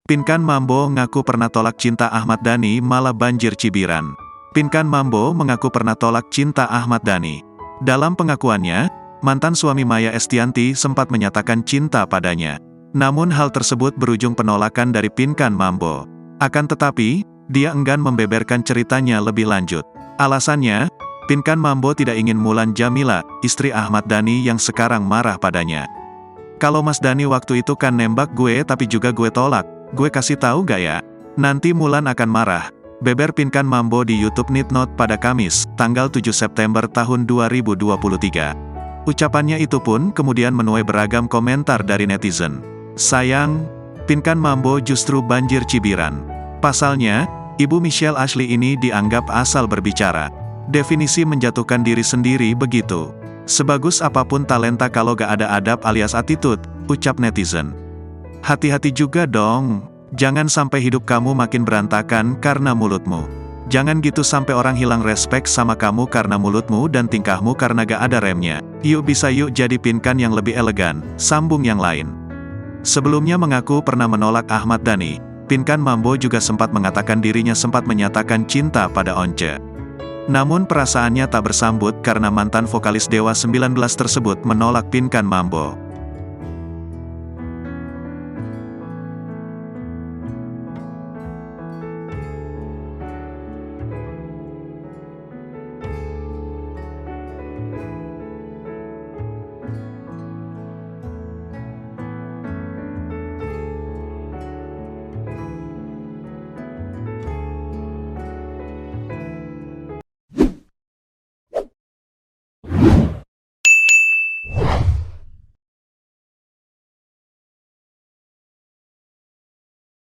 Pinkan Mambo ngaku pernah tolak cinta Ahmad Dhani malah banjir cibiran. Pinkan Mambo mengaku pernah tolak cinta Ahmad Dhani. Dalam pengakuannya, mantan suami Maya Estianty sempat menyatakan cinta padanya. Namun hal tersebut berujung penolakan dari Pinkan Mambo. Akan tetapi, dia enggan membeberkan ceritanya lebih lanjut. Alasannya, Pinkan Mambo tidak ingin Mulan Jamila, istri Ahmad Dhani yang sekarang marah padanya. "Kalau Mas Dhani waktu itu kan nembak gue tapi juga gue tolak. Gue kasih tahu gak ya? Nanti Mulan akan marah," beber Pinkan Mambo di YouTube Nitnot pada Kamis, tanggal 7 September tahun 2023. Ucapannya itu pun kemudian menuai beragam komentar dari netizen. Sayang, Pinkan Mambo justru banjir cibiran. Pasalnya, Ibu Michelle Ashley ini dianggap asal berbicara. Definisi menjatuhkan diri sendiri begitu. Sebagus apapun talenta kalau gak ada adab alias attitude, ucap netizen. Hati-hati juga dong, jangan sampai hidup kamu makin berantakan karena mulutmu. Jangan gitu sampai orang hilang respek sama kamu karena mulutmu dan tingkahmu karena gak ada remnya. Yuk bisa yuk jadi Pinkan yang lebih elegan, sambung yang lain. Sebelumnya mengaku pernah menolak Ahmad Dhani, Pinkan Mambo juga sempat mengatakan dirinya sempat menyatakan cinta pada Once. Namun perasaannya tak bersambut karena mantan vokalis Dewa 19 tersebut menolak Pinkan Mambo.